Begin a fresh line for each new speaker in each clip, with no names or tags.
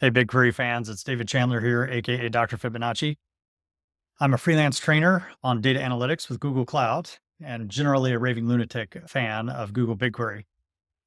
Hey, BigQuery fans, it's David Chandler here, aka Dr. Fibonacci. I'm a freelance trainer on data analytics with Google Cloud and generally a raving lunatic fan of Google BigQuery.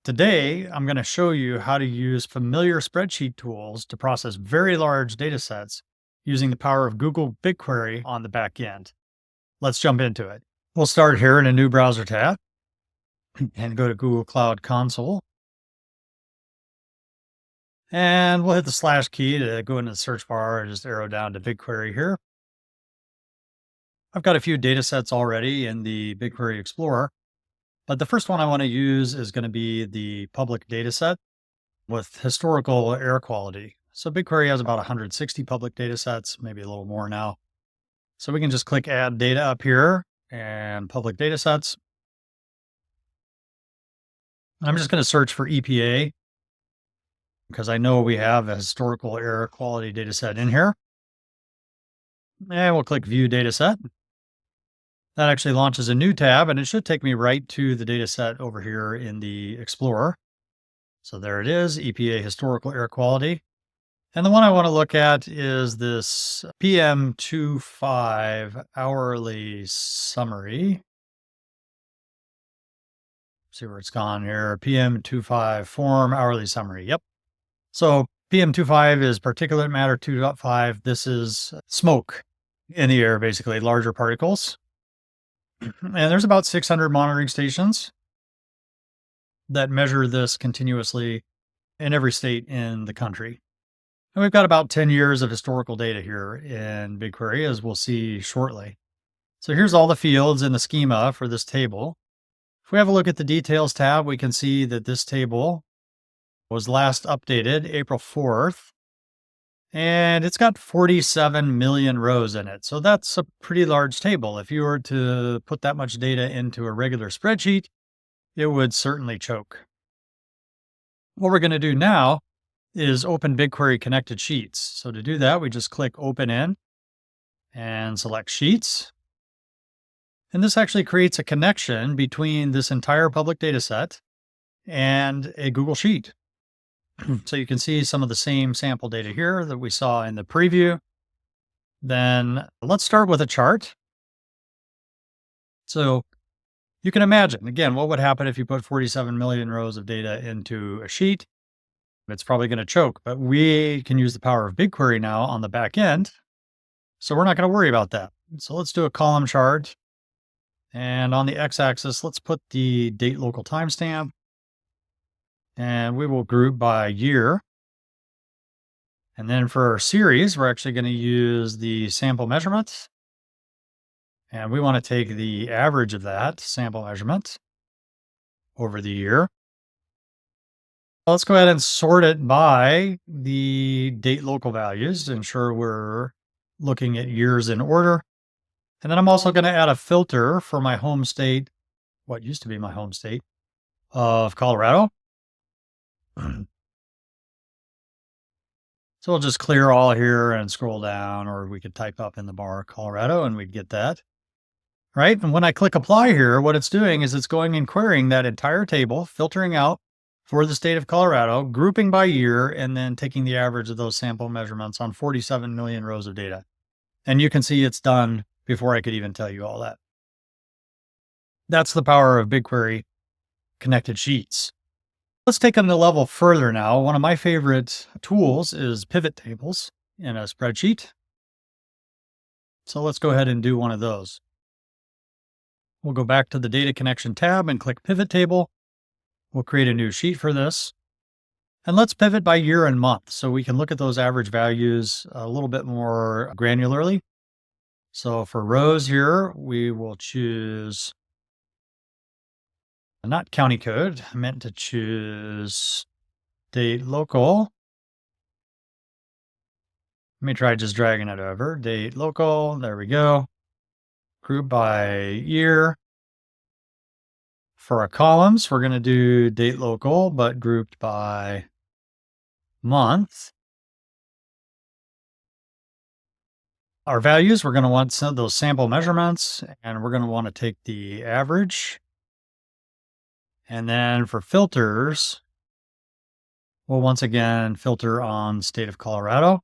Today, I'm going to show you how to use familiar spreadsheet tools to process very large data sets using the power of Google BigQuery on the back end. Let's jump into it. We'll start here in a new browser tab and go to Google Cloud Console. And we'll hit the / key to go into the search bar and just arrow down to BigQuery here. I've got a few data sets already in the BigQuery Explorer, but the first one I want to use is going to be the public data set with historical air quality. So BigQuery has about 160 public data sets, maybe a little more now. So we can just click Add Data up here and Public Data Sets. I'm just going to search for EPA because I know we have a historical air quality data set in here. And we'll click View Data Set. That actually launches a new tab, and it should take me right to the data set over here in the Explorer. So there it is, EPA Historical Air Quality. And the one I want to look at is this PM25 Hourly Summary. See where it's gone here, PM25 Form Hourly Summary. Yep. So PM25 is particulate matter 2.5. This is smoke in the air, basically, larger particles. And there's about 600 monitoring stations that measure this continuously in every state in the country. And we've got about 10 years of historical data here in BigQuery, as we'll see shortly. So here's all the fields in the schema for this table. If we have a look at the Details tab, we can see that this table was last updated April 4th. And it's got 47 million rows in it. So that's a pretty large table. If you were to put that much data into a regular spreadsheet, it would certainly choke. What we're going to do now is open BigQuery Connected Sheets. So to do that, we just click Open In and select Sheets. And this actually creates a connection between this entire public data set and a Google Sheet. So you can see some of the same sample data here that we saw in the preview. Then let's start with a chart. So you can imagine, again, what would happen if you put 47 million rows of data into a sheet? It's probably going to choke, but we can use the power of BigQuery now on the back end. So we're not going to worry about that. So let's do a column chart. And on the x-axis, let's put the date local timestamp. And we will group by year. And then for our series, we're actually going to use the sample measurement. And we want to take the average of that sample measurement over the year. Let's go ahead and sort it by the date local values to ensure we're looking at years in order. And then I'm also going to add a filter for my home state, what used to be my home state of Colorado. So we'll just clear all here and scroll down, or we could type up in the bar Colorado and we'd get that. Right? And when I click apply here, what it's doing is it's going and querying that entire table, filtering out for the state of Colorado, grouping by year, and then taking the average of those sample measurements on 47 million rows of data. And you can see it's done before I could even tell you all that. That's the power of BigQuery Connected Sheets. Let's take them a level further now. One of my favorite tools is pivot tables in a spreadsheet. So let's go ahead and do one of those. We'll go back to the Data Connection tab and click Pivot Table. We'll create a new sheet for this. And let's pivot by year and month so we can look at those average values a little bit more granularly. So for rows here, we will choose not county code. I meant to choose date local. Let me try just dragging it over. Date local. There we go. Group by year. For our columns, we're going to do date local, but grouped by month. Our values, we're going to want some of those sample measurements, and we're going to want to take the average. And then for filters, We'll once again filter on state of Colorado.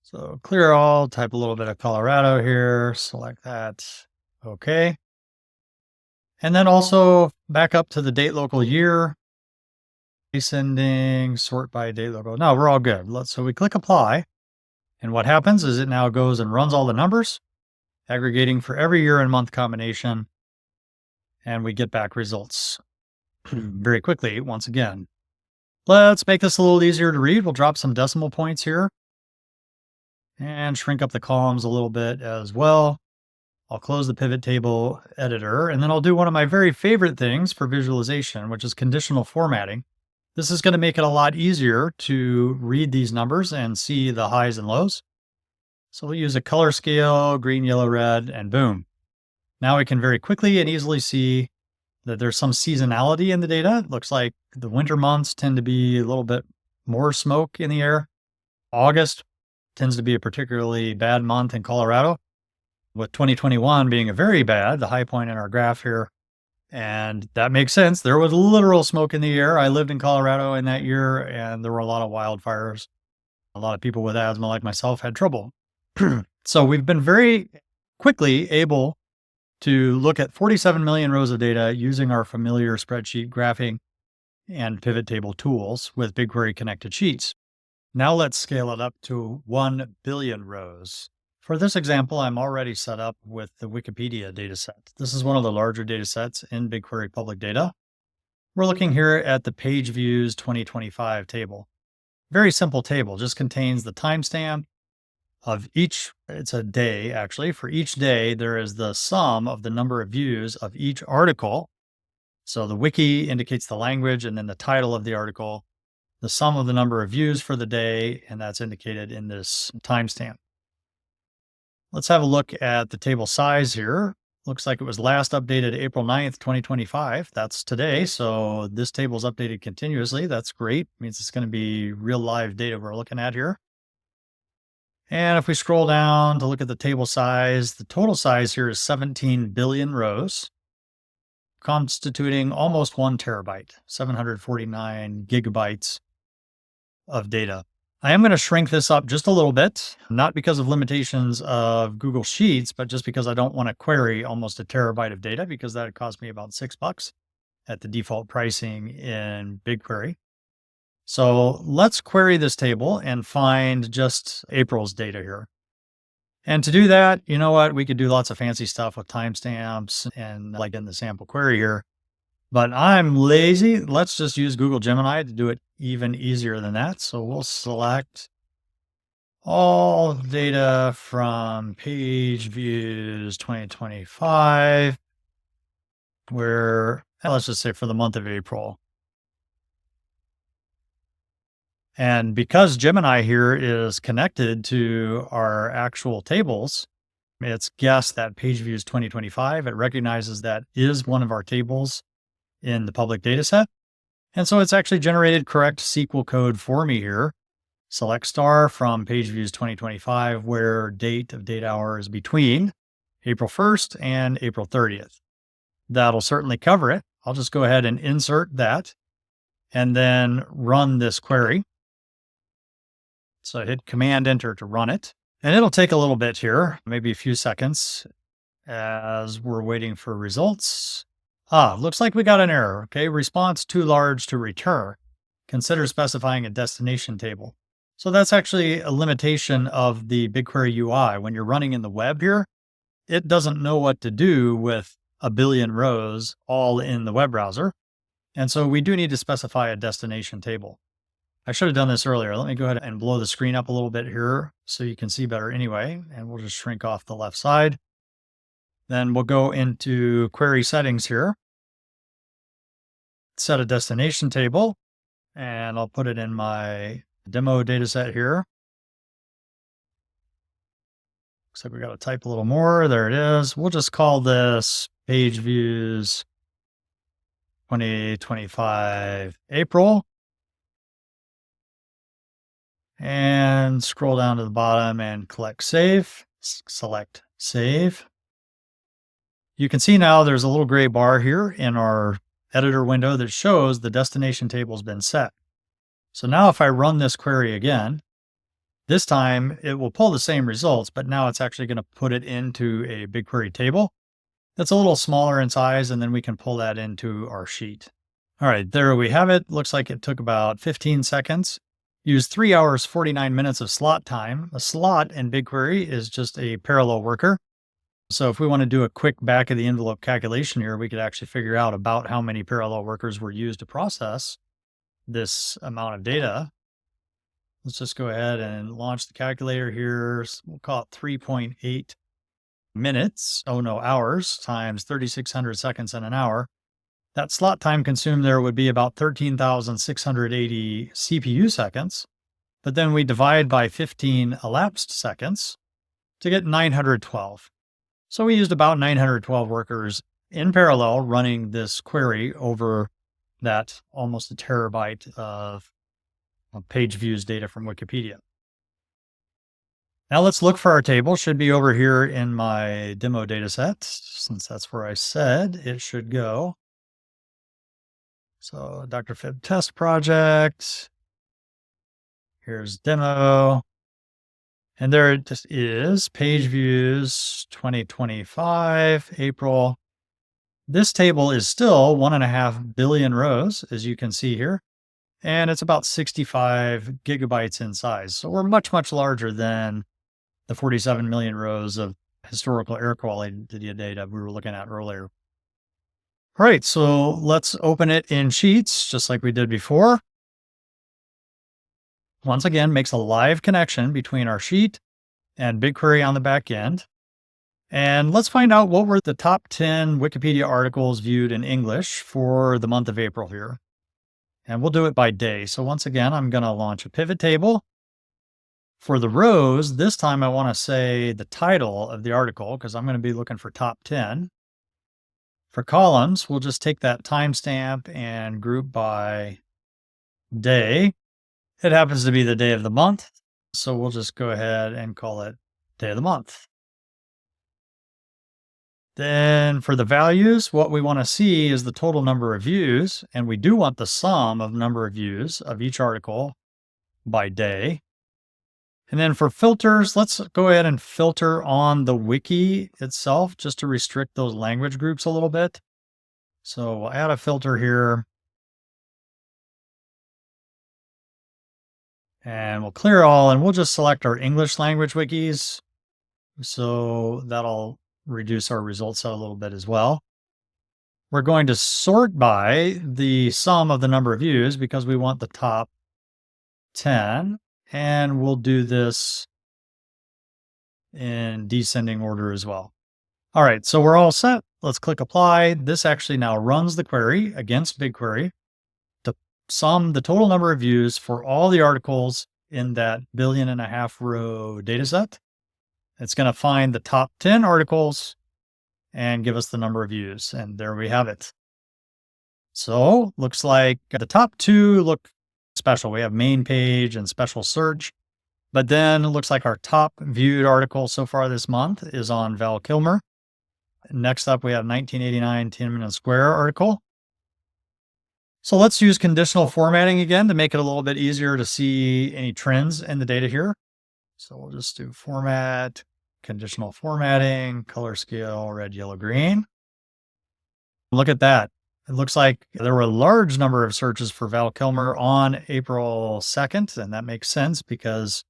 So clear all, type a little bit of Colorado here, select that. Okay. And then also back up to the date local year, descending, sort by date local. No, we're all good. So we click apply. And what happens is it now goes and runs all the numbers, aggregating for every year and month combination. And we get back results very quickly once again. Let's make this a little easier to read. We'll drop some decimal points here and shrink up the columns a little bit as well. I'll close the pivot table editor, and then I'll do one of my very favorite things for visualization, which is conditional formatting. This is going to make it a lot easier to read these numbers and see the highs and lows. So we'll use a color scale, green, yellow, red, and boom. Now we can very quickly and easily see that there's some seasonality in the data. It looks like the winter months tend to be a little bit more smoke in the air. August tends to be a particularly bad month in Colorado, with 2021 being a very bad, the high point in our graph here. And that makes sense. There was literal smoke in the air. I lived in Colorado in that year, and there were a lot of wildfires. A lot of people with asthma like myself had trouble. So we've been very quickly able to look at 47 million rows of data using our familiar spreadsheet graphing and pivot table tools with BigQuery Connected Sheets. Now let's scale it up to 1 billion rows. For this example, I'm already set up with the Wikipedia dataset. This is one of the larger datasets in BigQuery Public Data. We're looking here at the page views 2025 table. Very simple table, just contains the timestamp of each, it's a day actually. For each day, there is the sum of the number of views of each article. So the wiki indicates the language and then the title of the article, the sum of the number of views for the day, and that's indicated in this timestamp. Let's have a look at the table size here. Looks like it was last updated April 9th, 2025. That's today. So this table is updated continuously. That's great. It means it's going to be real live data we're looking at here. And if we scroll down to look at the table size, the total size here is 17 billion rows, constituting almost 1 terabyte, 749 gigabytes of data. I am going to shrink this up just a little bit, not because of limitations of Google Sheets, but just because I don't want to query almost a terabyte of data, because that would cost me about $6 at the default pricing in BigQuery. So let's query this table and find just April's data here. And to do that, you know what? We could do lots of fancy stuff with timestamps and like in the sample query here. But I'm lazy. Let's just use Google Gemini to do it even easier than that. So we'll select all data from page views 2025, where, let's just say for the month of April. And because Gemini here is connected to our actual tables, it's guessed that page views 2025. It recognizes that is one of our tables in the public data set. And so it's actually generated correct SQL code for me here. Select star from page views 2025, where date of date hour is between April 1st and April 30th. That'll certainly cover it. I'll just go ahead and insert that and then run this query. So hit Command Enter to run it. And it'll take a little bit here, maybe a few seconds as we're waiting for results. Looks like we got an error. Okay, response too large to return. Consider specifying a destination table. So that's actually a limitation of the BigQuery UI. When you're running in the web here, it doesn't know what to do with a billion rows all in the web browser. And so we do need to specify a destination table. I should have done this earlier. Let me go ahead and blow the screen up a little bit here so you can see better anyway. And we'll just shrink off the left side. Then we'll go into query settings here. Set a destination table. And I'll put it in my demo data set here. Looks like we got to type a little more. There it is. We'll just call this page views 2025 April. And scroll down to the bottom and select save. You can see now there's a little gray bar here in our editor window that shows the destination table has been set. So now if I run this query again, this time it will pull the same results, but now it's actually going to put it into a BigQuery table that's a little smaller in size, and then we can pull that into our sheet. All right, there we have it. Looks like it took about 15 seconds. Used 3 hours, 49 minutes of slot time. A slot in BigQuery is just a parallel worker. So if we want to do a quick back of the envelope calculation here, we could actually figure out about how many parallel workers were used to process this amount of data. Let's just go ahead and launch the calculator here. We'll call it 3.8 minutes, hours, times 3,600 seconds in an hour. That slot time consumed there would be about 13,680 CPU seconds. But then we divide by 15 elapsed seconds to get 912. So we used about 912 workers in parallel running this query over that almost a terabyte of page views data from Wikipedia. Now let's look for our table. Should be over here in my demo data set, since that's where I said it should go. So Dr. Phibb test project. Here's demo. And there it just is, page views 2025, April. This table is still 1.5 billion rows, as you can see here. And it's about 65 gigabytes in size. So we're much, much larger than the 47 million rows of historical air quality data we were looking at earlier. All right, so let's open it in Sheets, just like we did before. Once again, makes a live connection between our sheet and BigQuery on the back end. And let's find out what were the top 10 Wikipedia articles viewed in English for the month of April here. And we'll do it by day. So once again, I'm going to launch a pivot table. For the rows, this time I want to say the title of the article because I'm going to be looking for top 10. For columns, we'll just take that timestamp and group by day. It happens to be the day of the month, so we'll just go ahead and call it day of the month. Then for the values, what we want to see is the total number of views, and we do want the sum of number of views of each article by day. And then for filters, let's go ahead and filter on the wiki itself just to restrict those language groups a little bit. So we'll add a filter here. And we'll clear all, and we'll just select our English language wikis. So that'll reduce our results a little bit as well. We're going to sort by the sum of the number of views because we want the top 10. And we'll do this in descending order as well. All right, so we're all set. Let's click apply. This actually now runs the query against BigQuery to sum the total number of views for all the articles in that 1.5 billion row data set. It's going to find the top 10 articles and give us the number of views. And there we have it. So looks like the top 2 look special. We have main page and special search. But then it looks like our top viewed article so far this month is on Val Kilmer. Next up, we have 1989 Tiananmen Square article. So let's use conditional formatting again to make it a little bit easier to see any trends in the data here. So we'll just do format, conditional formatting, color scale, red, yellow, green. Look at that. It looks like there were a large number of searches for Val Kilmer on April 2nd, and that makes sense because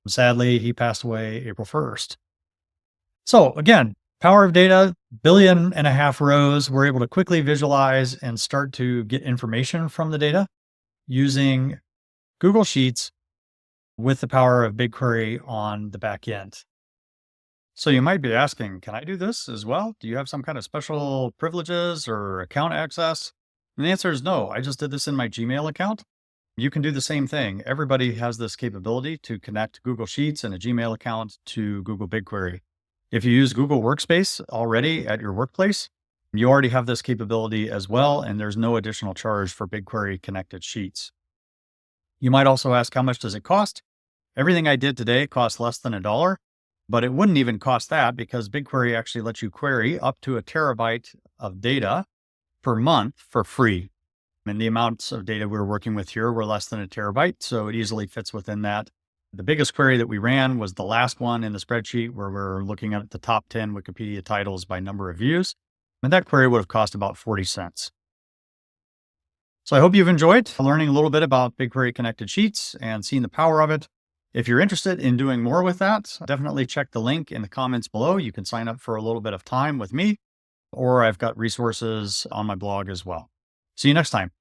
sadly he passed away April 1st. So again, power of data, 1.5 billion rows. We're able to quickly visualize and start to get information from the data using Google Sheets with the power of BigQuery on the back end. So you might be asking, can I do this as well? Do you have some kind of special privileges or account access? And the answer is no. I just did this in my Gmail account. You can do the same thing. Everybody has this capability to connect Google Sheets and a Gmail account to Google BigQuery. If you use Google Workspace already at your workplace, you already have this capability as well, and there's no additional charge for BigQuery Connected Sheets. You might also ask, how much does it cost? Everything I did today cost less than $1. But it wouldn't even cost that because BigQuery actually lets you query up to a terabyte of data per month for free. And the amounts of data we were working with here were less than a terabyte, so it easily fits within that. The biggest query that we ran was the last one in the spreadsheet where we're looking at the top 10 Wikipedia titles by number of views. And that query would have cost about 40 cents. So I hope you've enjoyed learning a little bit about BigQuery Connected Sheets and seeing the power of it. If you're interested in doing more with that, definitely check the link in the comments below. You can sign up for a little bit of time with me, or I've got resources on my blog as well. See you next time.